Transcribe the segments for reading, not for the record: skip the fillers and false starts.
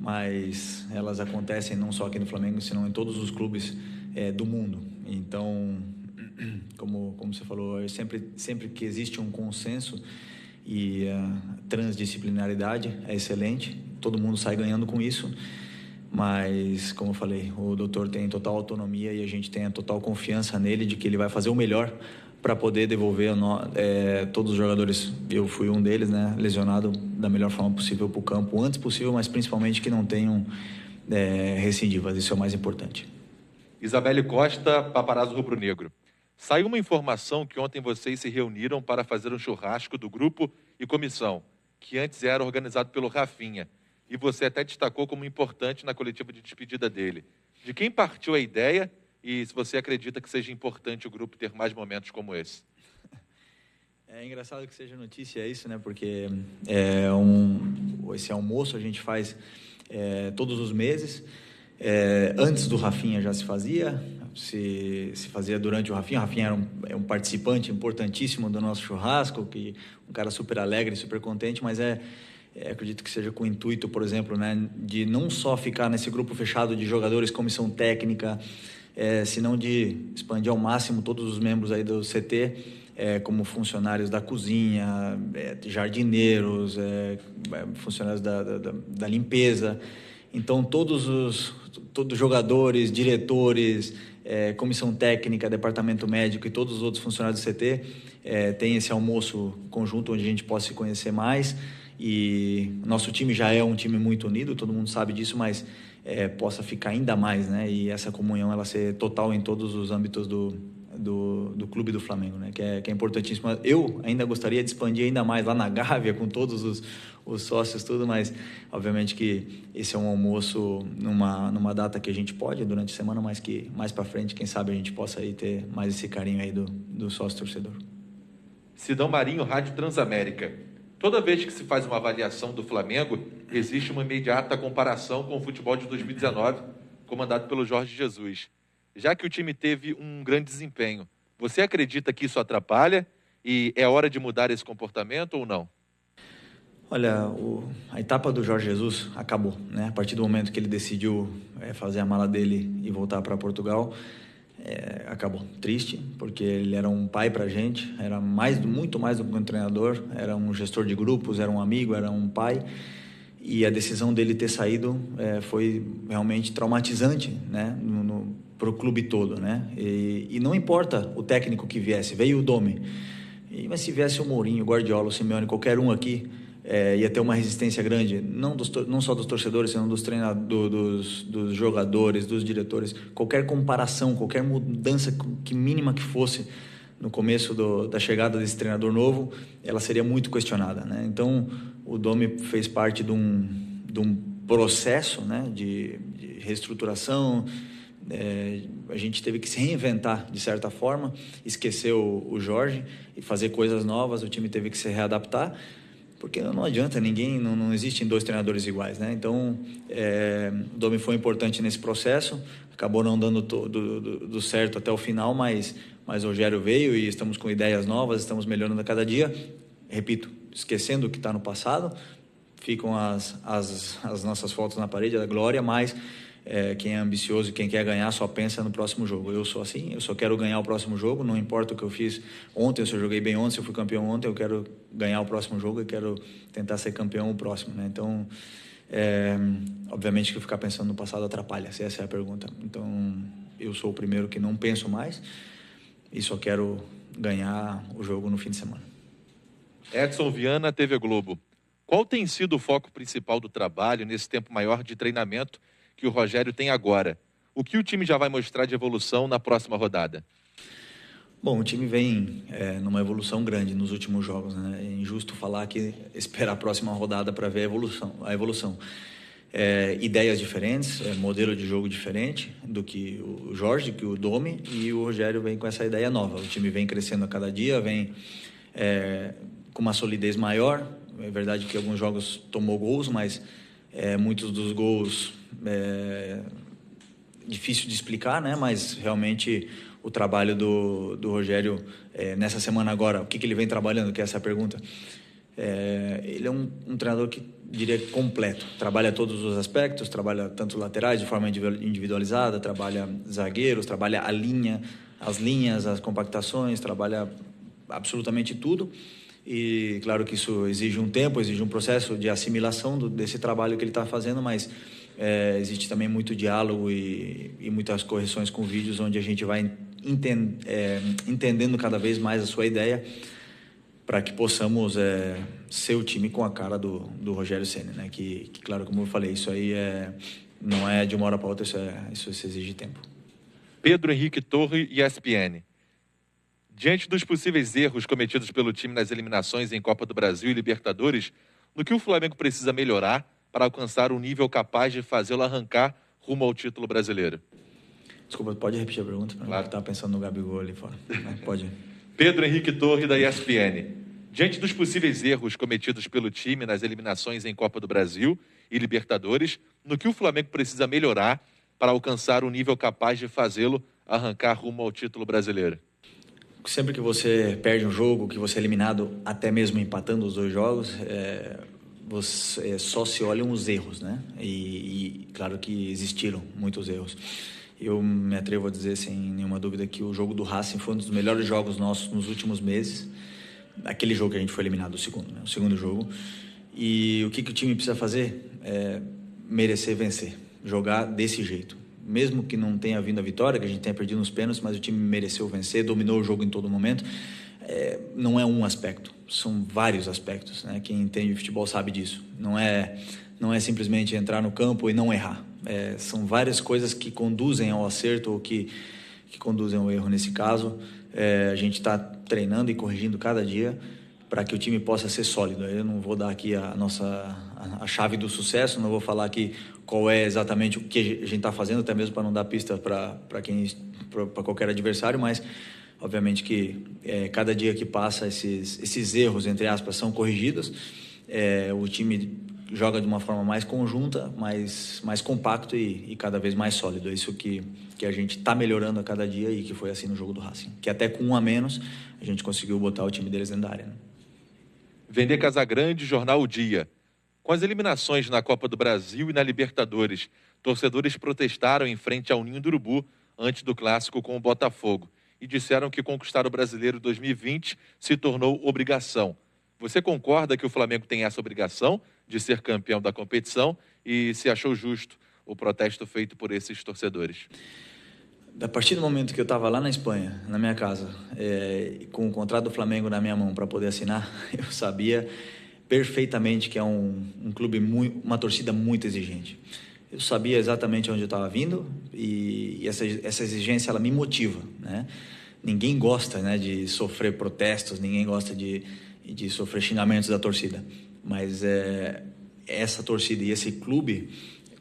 mas elas acontecem não só aqui no Flamengo, senão em todos os clubes do mundo. Então, como você falou, sempre que existe um consenso e a transdisciplinaridade é excelente, todo mundo sai ganhando com isso, mas, como eu falei, o doutor tem total autonomia e a gente tem a total confiança nele de que ele vai fazer o melhor para poder devolver todos os jogadores. Eu fui um deles, né, lesionado da melhor forma possível para o campo, antes possível, mas principalmente que não tenham recidivas, isso é o mais importante. Isabelle Costa, Paparazzo Rubro-Negro. Saiu uma informação que ontem vocês se reuniram para fazer um churrasco do grupo e comissão, que antes era organizado pelo Rafinha, e você até destacou como importante na coletiva de despedida dele. De quem partiu a ideia e se você acredita que seja importante o grupo ter mais momentos como esse? É engraçado que seja notícia isso, né? Porque esse almoço a gente faz todos os meses. Antes do Rafinha já se fazia, se fazia durante o Rafinha. O Rafinha era um participante importantíssimo do nosso churrasco, um cara super alegre, super contente, mas acredito que seja com o intuito, por exemplo, né, de não só ficar nesse grupo fechado de jogadores, comissão técnica, senão de expandir ao máximo todos os membros aí do CT, como funcionários da cozinha, jardineiros, funcionários da limpeza. Então, todos os jogadores, diretores, comissão técnica, departamento médico e todos os outros funcionários do CT têm esse almoço conjunto onde a gente possa se conhecer mais. E nosso time já é um time muito unido, todo mundo sabe disso, mas possa ficar ainda mais, né? E essa comunhão ela ser total em todos os âmbitos do clube do Flamengo, né? Que é importantíssimo. Eu ainda gostaria de expandir ainda mais lá na Gávea com todos os sócios, tudo, mas obviamente que esse é um almoço numa data que a gente pode durante a semana, mas que mais para frente, quem sabe a gente possa aí ter mais esse carinho aí do sócio torcedor. Sidão Marinho, Rádio Transamérica. Toda vez que se faz uma avaliação do Flamengo, existe uma imediata comparação com o futebol de 2019, comandado pelo Jorge Jesus. Já que o time teve um grande desempenho, você acredita que isso atrapalha e é hora de mudar esse comportamento ou não? Olha, a etapa do Jorge Jesus acabou, né? A partir do momento que ele decidiu fazer a mala dele e voltar para Portugal, acabou. Triste, porque ele era um pai pra gente, era muito mais do que um treinador, era um gestor de grupos, era um amigo, era um pai, e a decisão dele ter saído foi realmente traumatizante, né, pro clube todo, né, e não importa o técnico que viesse, veio o Domi, mas se viesse o Mourinho, o Guardiola, o Simeone, qualquer um aqui, ia ter uma resistência grande, não só dos torcedores, senão dos treinadores, dos jogadores, dos diretores. Qualquer comparação, qualquer mudança mínima que fosse no começo da chegada desse treinador novo, ela seria muito questionada, né? Então, o Domi fez parte de um processo, né, de reestruturação. A gente teve que se reinventar de certa forma, esquecer o Jorge e fazer coisas novas. O time teve que se readaptar, porque não adianta, não existem dois treinadores iguais, né? Então, o Domi foi importante nesse processo, acabou não dando do certo até o final, mas o Rogério veio e estamos com ideias novas, estamos melhorando a cada dia. Repito, esquecendo o que está no passado, ficam as nossas fotos na parede da glória, mas quem é ambicioso e quem quer ganhar só pensa no próximo jogo. Eu sou assim, eu só quero ganhar o próximo jogo, não importa o que eu fiz ontem, se eu joguei bem ontem, se eu fui campeão ontem, eu quero ganhar o próximo jogo e quero tentar ser campeão o próximo, né? Então, obviamente que ficar pensando no passado atrapalha, se essa é a pergunta. Então, eu sou o primeiro que não penso mais e só quero ganhar o jogo no fim de semana. Edson Viana, TV Globo. Qual tem sido o foco principal do trabalho nesse tempo maior de treinamento que o Rogério tem agora? O que o time já vai mostrar de evolução na próxima rodada? Bom, o time vem numa evolução grande nos últimos jogos, né? É injusto falar que esperar a próxima rodada para ver a evolução. Ideias diferentes, modelo de jogo diferente do que o Jorge, que o Domi, e o Rogério vem com essa ideia nova. O time vem crescendo a cada dia, vem com uma solidez maior. É verdade que alguns jogos tomou gols, mas muitos dos gols difícil de explicar, né? Mas realmente o trabalho do Rogério nessa semana agora, o que ele vem trabalhando, que é essa pergunta, Ele é um treinador que, diria, completo. Trabalha todos os aspectos, trabalha tanto laterais de forma individualizada, trabalha zagueiros, trabalha as linhas, as compactações, trabalha absolutamente tudo. E claro que isso exige um tempo, exige um processo de assimilação desse trabalho que ele está fazendo, mas existe também muito diálogo e muitas correções com vídeos, onde a gente vai entendendo cada vez mais a sua ideia, para que possamos ser o time com a cara do Rogério Ceni, né? Que, claro, como eu falei, isso aí não é de uma hora para outra, isso exige tempo. Pedro Henrique Torre, ESPN. Diante dos possíveis erros cometidos pelo time nas eliminações em Copa do Brasil e Libertadores, no que o Flamengo precisa melhorar para alcançar um nível capaz de fazê-lo arrancar rumo ao título brasileiro? Desculpa, pode repetir a pergunta? Claro. Eu estava pensando no Gabigol ali fora. Pode. Pedro Henrique Torre, da ESPN. Diante dos possíveis erros cometidos pelo time nas eliminações em Copa do Brasil e Libertadores, no que o Flamengo precisa melhorar para alcançar um nível capaz de fazê-lo arrancar rumo ao título brasileiro? Sempre que você perde um jogo, que você é eliminado, até mesmo empatando os 2 jogos, você só se olham os erros, né? E claro que existiram muitos erros. Eu me atrevo a dizer sem nenhuma dúvida que o jogo do Racing foi um dos melhores jogos nossos nos últimos meses. Aquele jogo que a gente foi eliminado, o segundo jogo. E o que o time precisa fazer? Merecer vencer, jogar desse jeito. Mesmo que não tenha vindo a vitória, que a gente tenha perdido nos pênaltis, mas o time mereceu vencer, dominou o jogo em todo momento. Não é um aspecto, são vários aspectos, né? Quem entende de futebol sabe disso. Não é simplesmente entrar no campo e não errar. São várias coisas que conduzem ao acerto ou que conduzem ao erro nesse caso. A gente está treinando e corrigindo cada dia para que o time possa ser sólido. Eu não vou dar aqui a chave do sucesso, não vou falar aqui qual é exatamente o que a gente está fazendo, até mesmo para não dar pista para qualquer adversário, mas obviamente que cada dia que passa esses erros, entre aspas, são corrigidos. O time joga de uma forma mais conjunta, mais compacto e cada vez mais sólido. É isso que a gente está melhorando a cada dia e que foi assim no jogo do Racing. Que até com 1 a menos, a gente conseguiu botar o time deles dentro da área, né? Vender Casagrande, Jornal O Dia. Com as eliminações na Copa do Brasil e na Libertadores, torcedores protestaram em frente ao Ninho do Urubu antes do clássico com o Botafogo e disseram que conquistar o Brasileiro 2020 se tornou obrigação. Você concorda que o Flamengo tem essa obrigação de ser campeão da competição e se achou justo o protesto feito por esses torcedores? A partir do momento que eu estava lá na Espanha, na minha casa, com o contrato do Flamengo na minha mão para poder assinar, eu sabia perfeitamente que é um clube, uma torcida muito exigente. Eu sabia exatamente onde eu estava vindo e essa exigência ela me motiva, né? Ninguém gosta, né, de sofrer protestos, ninguém gosta de sofrer xingamentos da torcida, mas essa torcida e esse clube,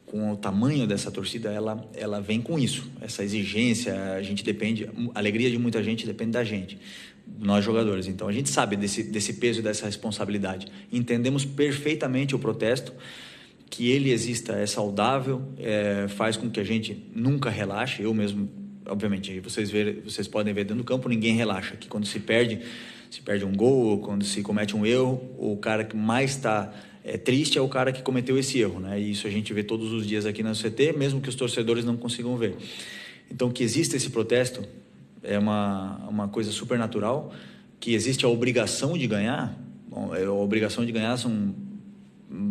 com o tamanho dessa torcida, ela vem com isso, essa exigência. A gente depende, a alegria de muita gente depende da gente, nós jogadores. Então a gente sabe desse peso e dessa responsabilidade, entendemos perfeitamente o protesto, que ele exista, é saudável, faz com que a gente nunca relaxe. Eu mesmo, obviamente, vocês podem ver dentro do campo, ninguém relaxa, que quando se perde um gol, ou quando se comete um erro, o cara que mais está triste é o cara que cometeu esse erro, né? E isso a gente vê todos os dias aqui na CT, mesmo que os torcedores não consigam ver. Então, que exista esse protesto é uma coisa super natural. Que existe a obrigação de ganhar. Bom, a obrigação de ganhar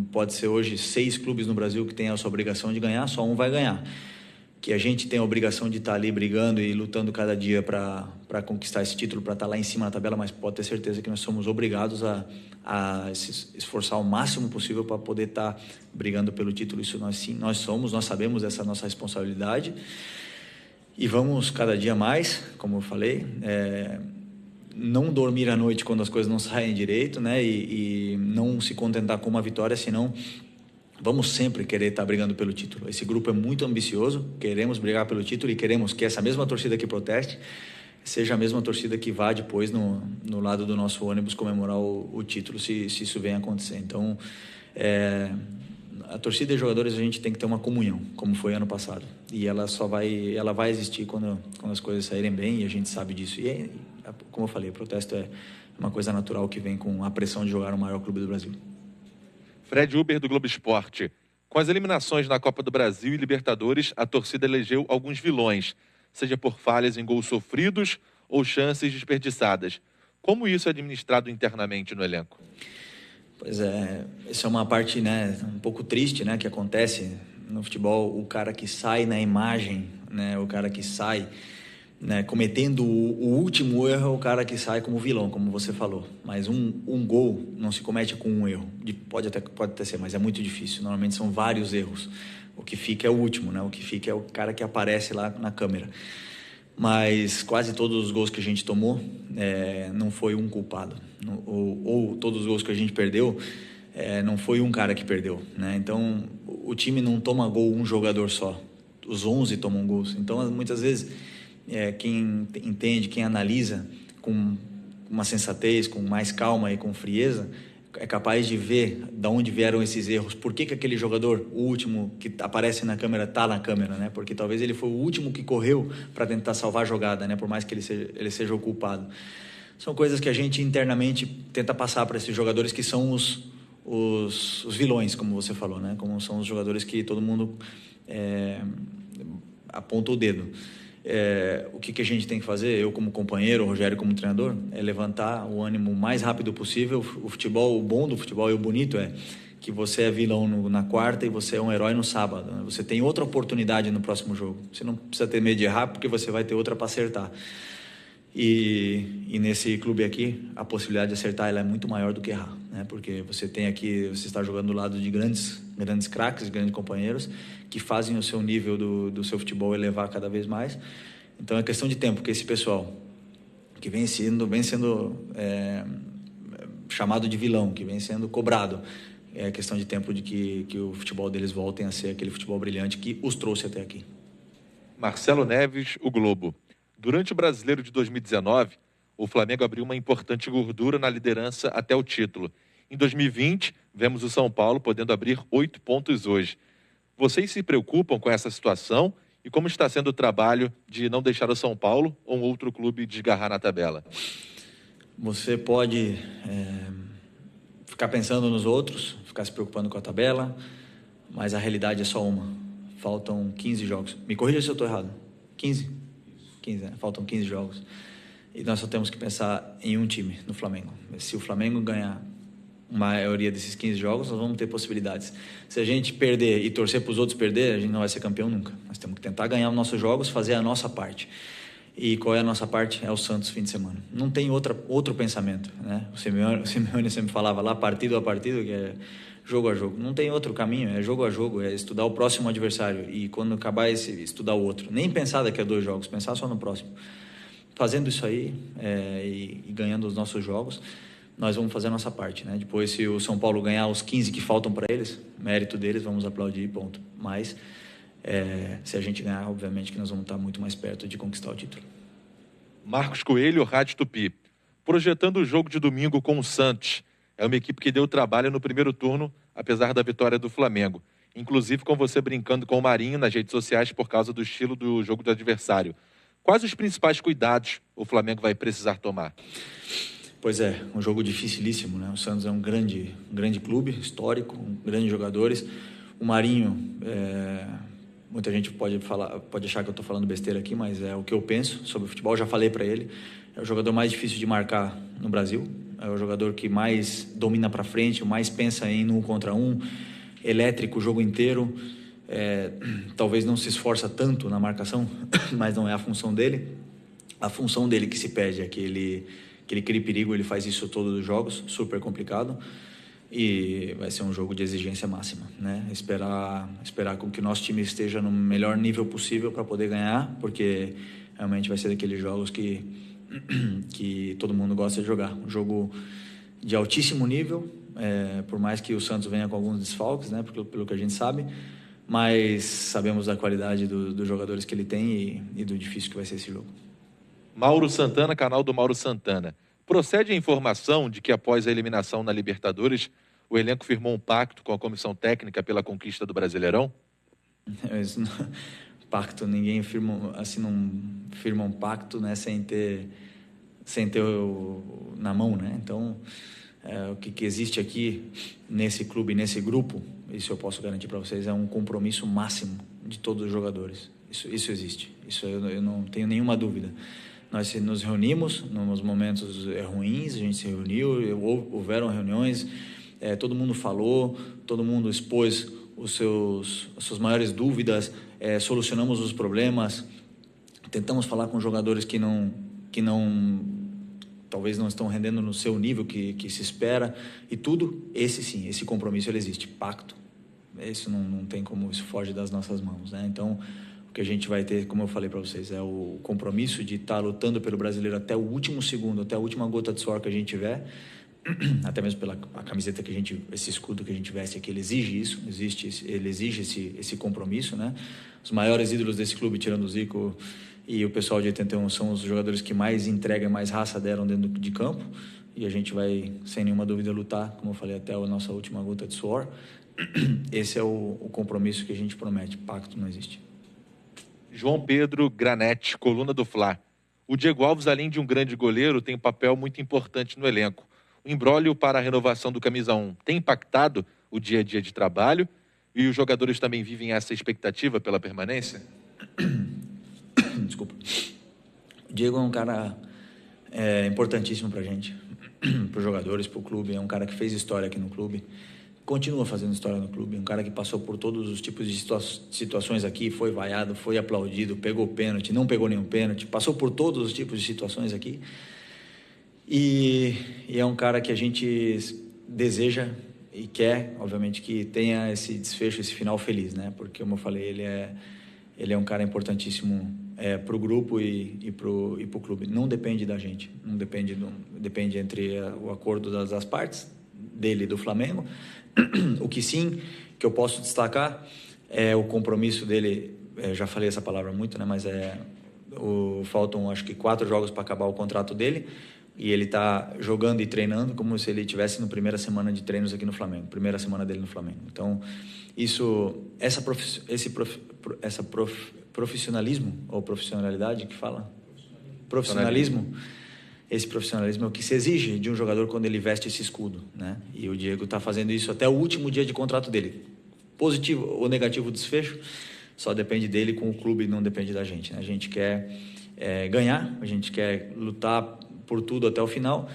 pode ser hoje 6 clubes no Brasil que têm essa obrigação de ganhar, só um vai ganhar. Que a gente tem a obrigação de estar ali brigando e lutando cada dia para conquistar esse título, para estar lá em cima na tabela, mas pode ter certeza que nós somos obrigados a se esforçar o máximo possível para poder estar brigando pelo título. Isso nós sabemos dessa nossa responsabilidade e vamos cada dia mais, como eu falei, não dormir à noite quando as coisas não saem direito, né? E não se contentar com uma vitória, senão vamos sempre querer estar brigando pelo título. Esse grupo é muito ambicioso, queremos brigar pelo título e queremos que essa mesma torcida que proteste seja a mesma torcida que vá depois no lado do nosso ônibus comemorar o título, se isso vem a acontecer. Então, a torcida e os jogadores, a gente tem que ter uma comunhão, como foi ano passado. E ela vai existir quando as coisas saírem bem, e a gente sabe disso. E, como eu falei, o protesto uma coisa natural que vem com a pressão de jogar no maior clube do Brasil. Fred Uber, do Globo Esporte. Com as eliminações na Copa do Brasil e Libertadores, a torcida elegeu alguns vilões, seja por falhas em gols sofridos ou chances desperdiçadas. Como isso é administrado internamente no elenco? Pois é, isso é uma parte, né, um pouco triste, né, que acontece no futebol. O cara que sai na imagem, né, o cara que sai, né, cometendo o último erro, é o cara que sai como vilão, como você falou. Mas um gol não se comete com um erro. Pode até ser, mas é muito difícil. Normalmente são vários erros. O que fica é o último, né? O que fica é o cara que aparece lá na câmera. Mas quase todos os gols que a gente tomou, não foi um culpado. Ou todos os gols que a gente perdeu, não foi um cara que perdeu, né? Então, o time não toma gol um jogador só. Os 11 tomam gols. Então, muitas vezes, quem entende, quem analisa com uma sensatez, com mais calma e com frieza, é capaz de ver de onde vieram esses erros. Por que aquele jogador, o último que aparece na câmera, está na câmera, né? Porque talvez ele foi o último que correu para tentar salvar a jogada, né? Por mais que ele seja o culpado. São coisas que a gente internamente tenta passar para esses jogadores que são os vilões, como você falou, né? Como são os jogadores que todo mundo aponta o dedo. O que a gente tem que fazer, eu como companheiro, o Rogério como treinador, é levantar o ânimo o mais rápido possível. O futebol, o bom do futebol e o bonito é que você é vilão na quarta e você é um herói no sábado, né? Você tem outra oportunidade no próximo jogo. Você não precisa ter medo de errar, porque você vai ter outra para acertar. E nesse clube aqui, a possibilidade de acertar ela é muito maior do que errar, né? Porque você está jogando do lado de grandes craques, grandes companheiros, que fazem o seu nível do seu futebol elevar cada vez mais. Então é questão de tempo que esse pessoal que vem sendo chamado de vilão, que vem sendo cobrado, é questão de tempo de que o futebol deles voltem a ser aquele futebol brilhante que os trouxe até aqui. Marcelo Neves, o Globo. Durante o Brasileiro de 2019, o Flamengo abriu uma importante gordura na liderança até o título. Em 2020, vemos o São Paulo podendo abrir 8 pontos hoje. Vocês se preocupam com essa situação e como está sendo o trabalho de não deixar o São Paulo ou um outro clube desgarrar na tabela? Você pode ficar pensando nos outros, ficar se preocupando com a tabela, mas a realidade é só uma. Faltam 15 jogos. Me corrija se eu estou errado. 15, né? Faltam 15 jogos. E nós só temos que pensar em um time, no Flamengo. Se o Flamengo ganhar a maioria desses 15 jogos, nós vamos ter possibilidades. Se a gente perder e torcer para os outros perder, a gente não vai ser campeão nunca. Nós temos que tentar ganhar os nossos jogos, fazer a nossa parte. E qual é a nossa parte? É o Santos fim de semana. Não tem outro pensamento, né? O Simeone sempre falava lá, partido a partido, que é jogo a jogo. Não tem outro caminho, é jogo a jogo, é estudar o próximo adversário. E quando acabar estudar o outro. Nem pensar daqui a 2 jogos, pensar só no próximo. Fazendo isso aí e ganhando os nossos jogos, nós vamos fazer a nossa parte, né? Depois, se o São Paulo ganhar os 15 que faltam para eles, mérito deles, vamos aplaudir, ponto. Mas se a gente ganhar, obviamente que nós vamos estar muito mais perto de conquistar o título. Marcos Coelho, Rádio Tupi. Projetando o jogo de domingo com o Santos. É uma equipe que deu trabalho no primeiro turno, apesar da vitória do Flamengo. Inclusive com você brincando com o Marinho nas redes sociais por causa do estilo do jogo do adversário. Quais os principais cuidados o Flamengo vai precisar tomar? Pois é, um jogo dificilíssimo, né? O Santos é um grande clube, histórico, grandes jogadores. O Marinho, muita gente pode achar que eu estou falando besteira aqui, mas é o que eu penso sobre o futebol. Eu já falei para ele, é o jogador mais difícil de marcar no Brasil. É o jogador que mais domina para frente, mais pensa em 1 contra 1, elétrico o jogo inteiro. Talvez não se esforça tanto na marcação, mas não é a função dele. A função dele que se pede é que ele crie perigo, ele faz isso todos os jogos, super complicado. E vai ser um jogo de exigência máxima, né? Esperar com que o nosso time esteja no melhor nível possível para poder ganhar, porque realmente vai ser daqueles jogos que todo mundo gosta de jogar. Um jogo de altíssimo nível, por mais que o Santos venha com alguns desfalques, né? Pelo que a gente sabe, mas sabemos da qualidade dos jogadores que ele tem e do difícil que vai ser esse jogo. Mauro Santana, canal do Mauro Santana. Procede a informação de que após a eliminação na Libertadores, o elenco firmou um pacto com a comissão técnica pela conquista do Brasileirão? Pacto, ninguém firma um pacto, né, sem ter sem ter na mão, né? Então, o que existe aqui nesse clube, nesse grupo, isso eu posso garantir para vocês, é um compromisso máximo de todos os jogadores. Isso existe, isso eu não tenho nenhuma dúvida. Nós nos reunimos nos momentos ruins, a gente se reuniu, houveram reuniões, todo mundo falou, todo mundo expôs as suas maiores dúvidas, solucionamos os problemas, tentamos falar com jogadores que talvez não estão rendendo no seu nível que se espera, e tudo, esse compromisso ele existe, pacto. Isso não tem como, isso foge das nossas mãos, né? Então, o que a gente vai ter, como eu falei para vocês, é o compromisso de estar lutando pelo brasileiro até o último segundo, até a última gota de suor que a gente tiver, até mesmo pela a camiseta esse escudo que a gente veste aqui, ele exige isso, ele exige esse compromisso, né? Os maiores ídolos desse clube, tirando o Zico e o pessoal de 81, são os jogadores que mais entrega, mais raça deram dentro de campo, e a gente vai, sem nenhuma dúvida, lutar, como eu falei, até a nossa última gota de suor. Esse é o compromisso que a gente promete, pacto não existe. João Pedro Granete, coluna do Fla. O Diego Alves, além de um grande goleiro, tem um papel muito importante no elenco. O imbróglio para a renovação do Camisa 1 tem impactado o dia a dia de trabalho, e os jogadores também vivem essa expectativa pela permanência? Desculpa. O Diego é um cara importantíssimo para a gente, para os jogadores, para o clube. É um cara que fez história aqui no clube, continua fazendo história no clube. Um cara que passou por todos os tipos de situações aqui, foi vaiado, foi aplaudido, pegou pênalti, não pegou nenhum pênalti, passou por todos os tipos de situações aqui. E é um cara que a gente deseja e quer, obviamente, que tenha esse desfecho, esse final feliz, né? Porque, como eu falei, ele é um cara importantíssimo para o grupo e para o clube. Não depende da gente, não depende entre o acordo das partes, dele e do Flamengo. O que sim, que eu posso destacar é o compromisso dele. Já falei essa palavra muito, né? Mas faltam acho que 4 jogos para acabar o contrato dele, e ele está jogando e treinando como se ele estivesse na primeira semana de treinos aqui no Flamengo, primeira semana dele no Flamengo. Então, profissionalismo, ou profissionalidade que fala? Profissionalismo. Esse profissionalismo é o que se exige de um jogador quando ele veste esse escudo, né? E o Diego está fazendo isso até o último dia de contrato dele. Positivo ou negativo o desfecho, só depende dele, com o clube não depende da gente, né? A gente quer ganhar, a gente quer lutar por tudo até o final,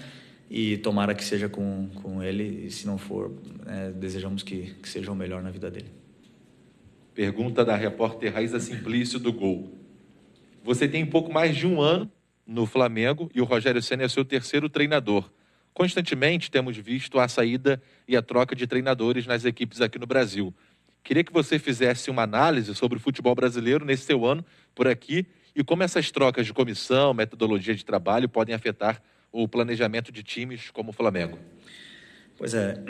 e tomara que seja com ele, e se não for, desejamos que seja o melhor na vida dele. Pergunta da repórter Raíza Simplício do Gol. Você tem pouco mais de 1 ano no Flamengo e o Rogério Ceni é seu 3º treinador. Constantemente temos visto a saída e a troca de treinadores nas equipes aqui no Brasil. Queria que você fizesse uma análise sobre o futebol brasileiro nesse seu ano por aqui, e como essas trocas de comissão, metodologia de trabalho podem afetar o planejamento de times como o Flamengo. Pois é,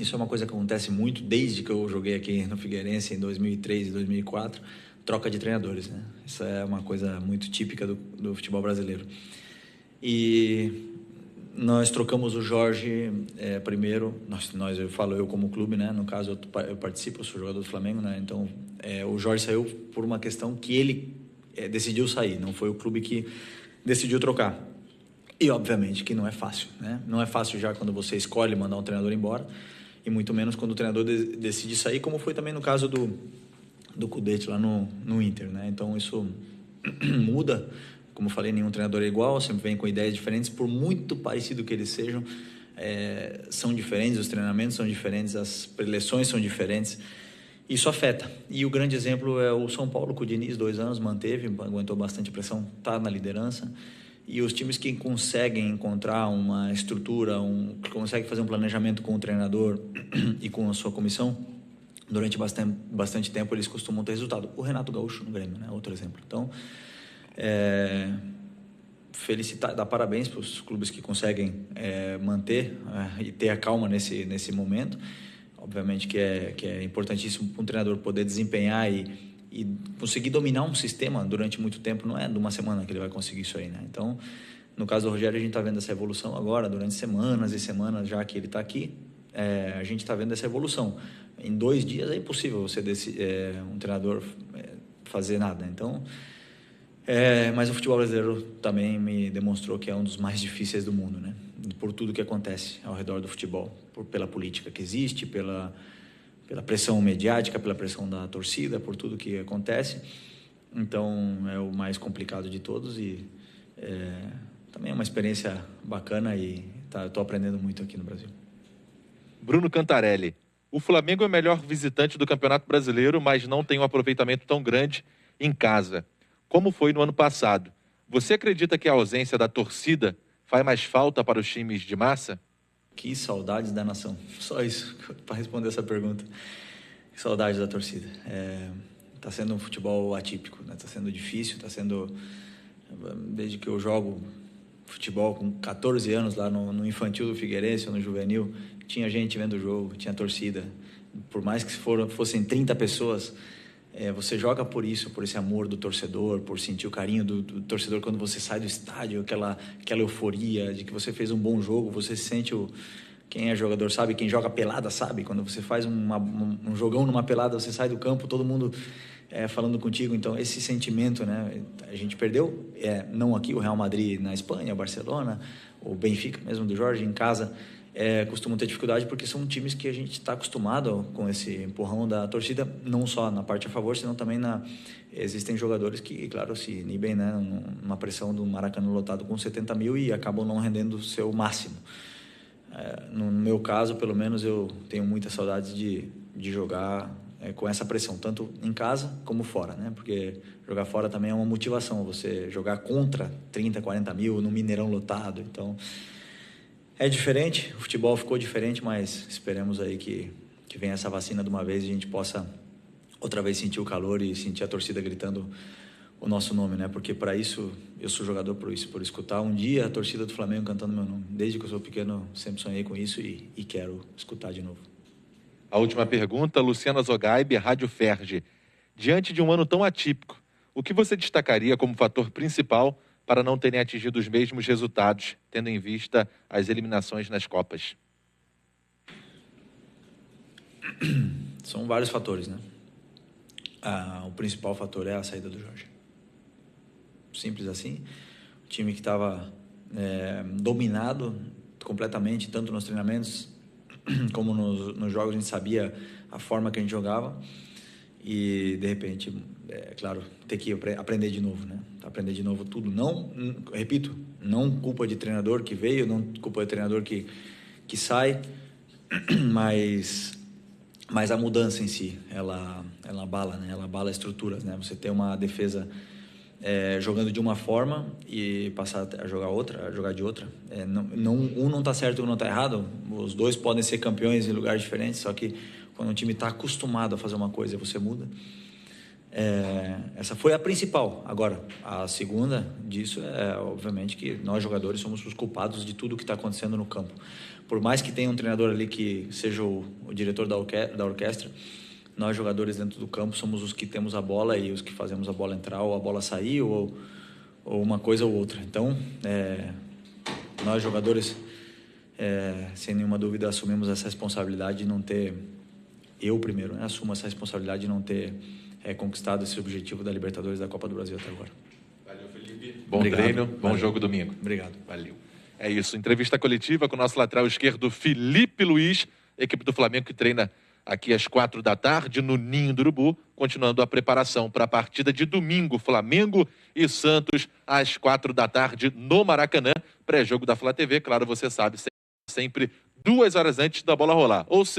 isso é uma coisa que acontece muito desde que eu joguei aqui no Figueirense em 2003 e 2004, troca de treinadores, né? Isso é uma coisa muito típica do futebol brasileiro. E nós trocamos o Jorge primeiro, eu falo eu como clube, né? No caso eu participo, eu sou jogador do Flamengo, né? Então o Jorge saiu por uma questão que ele decidiu sair, não foi o clube que decidiu trocar. E obviamente que não é fácil, né? Não é fácil já quando você escolhe mandar um treinador embora, e muito menos quando o treinador decide sair, como foi também no caso do Cudê lá no Inter, né? Então isso muda. Como eu falei, nenhum treinador é igual, sempre vem com ideias diferentes, por muito parecido que eles sejam, são diferentes, os treinamentos são diferentes, as preleções são diferentes. Isso afeta. E o grande exemplo é o São Paulo, com o Diniz, 2 anos, manteve, aguentou bastante pressão, está na liderança. E os times que conseguem encontrar uma estrutura, que conseguem fazer um planejamento com o treinador e com a sua comissão, durante bastante tempo, eles costumam ter resultado. O Gaúcho no Grêmio, né? Outro exemplo. Então, dar parabéns para os clubes que conseguem manter e ter a calma nesse momento. Obviamente que é importantíssimo para um treinador poder desempenhar e conseguir dominar um sistema durante muito tempo. Não é de uma semana que ele vai conseguir isso aí, né? Então, no caso do Rogério, a gente está vendo essa evolução agora, durante semanas e semanas já que ele está aqui, a gente está vendo essa evolução. Em 2 dias é impossível você um treinador fazer nada. Então, Mas o futebol brasileiro também me demonstrou que é um dos mais difíceis do mundo, né? Por tudo que acontece ao redor do futebol, pela política que existe, pela pressão mediática, pela pressão da torcida, por tudo que acontece. Então é o mais complicado de todos e também é uma experiência bacana e estou aprendendo muito aqui no Brasil. Bruno Cantarelli, o Flamengo é o melhor visitante do Campeonato Brasileiro, mas não tem um aproveitamento tão grande em casa, como foi no ano passado. Você acredita que a ausência da torcida faz mais falta para os times de massa? Que saudades da nação. Só isso para responder essa pergunta. Que saudades da torcida. Está sendo um futebol atípico, né? Está sendo difícil, está sendo... Desde que eu jogo futebol com 14 anos lá no infantil do Figueirense ou no juvenil, tinha gente vendo o jogo, tinha torcida. Por mais que fossem 30 pessoas, você joga por isso, por esse amor do torcedor, por sentir o carinho do torcedor quando você sai do estádio, aquela euforia de que você fez um bom jogo, você sente quem é jogador sabe, quem joga pelada sabe, quando você faz um jogão numa pelada, você sai do campo, todo mundo falando contigo. Então esse sentimento, né, a gente perdeu, não aqui, o Real Madrid na Espanha, o Barcelona, o Benfica mesmo do Jorge em casa, costumam ter dificuldade porque são times que a gente está acostumado com esse empurrão da torcida, não só na parte a favor, senão também existem jogadores que, claro, se inibem, né, numa pressão do Maracanã lotado com 70 mil e acabam não rendendo o seu máximo. No meu caso, pelo menos, eu tenho muitas saudades de jogar com essa pressão, tanto em casa como fora, né? Porque jogar fora também é uma motivação, você jogar contra 30, 40 mil no Mineirão lotado. Então, é diferente, o futebol ficou diferente, mas esperemos aí que venha essa vacina de uma vez e a gente possa outra vez sentir o calor e sentir a torcida gritando o nosso nome, né? Porque para isso, eu sou jogador por isso, por escutar um dia a torcida do Flamengo cantando meu nome. Desde que eu sou pequeno, sempre sonhei com isso e quero escutar de novo. A última pergunta, Luciana Zogaib, Rádio Ferge. Diante de um ano tão atípico, o que você destacaria como fator principal para não terem atingido os mesmos resultados, tendo em vista as eliminações nas Copas? São vários fatores, né? O principal fator é a saída do Jorge. Simples assim. O time que estava dominado completamente, tanto nos treinamentos como nos jogos, a gente sabia a forma que a gente jogava e, de repente, claro, ter que aprender de novo, né? Aprender de novo tudo. Não, repito, não culpa de treinador que veio, não culpa de treinador que sai, mas a mudança em si, ela abala, né? Ela abala estruturas, né? Você tem uma defesa jogando de uma forma e passar a jogar de outra. Um não está certo e um não está errado. Os dois podem ser campeões em lugares diferentes, só que quando o time está acostumado a fazer uma coisa e você muda. Essa foi a principal. Agora, a segunda disso obviamente, que nós jogadores somos os culpados de tudo que está acontecendo no campo. Por mais que tenha um treinador ali que seja o diretor da orquestra, nós jogadores dentro do campo somos os que temos a bola e os que fazemos a bola entrar ou a bola sair ou uma coisa ou outra. Então, nós jogadores, sem nenhuma dúvida, assumimos essa responsabilidade de não ter, eu primeiro, né, assumo essa responsabilidade de não ter conquistado esse objetivo da Libertadores da Copa do Brasil até agora. Valeu, Felipe. Bom treino, bom jogo domingo. Obrigado. Valeu. É isso, entrevista coletiva com o nosso lateral esquerdo, Felipe Luiz, equipe do Flamengo que treina aqui às 4h no Ninho do Urubu, continuando a preparação para a partida de domingo, Flamengo e Santos, às 4h no Maracanã, pré-jogo da Flá TV, claro, você sabe, sempre 2 horas antes da bola rolar. Ou seja,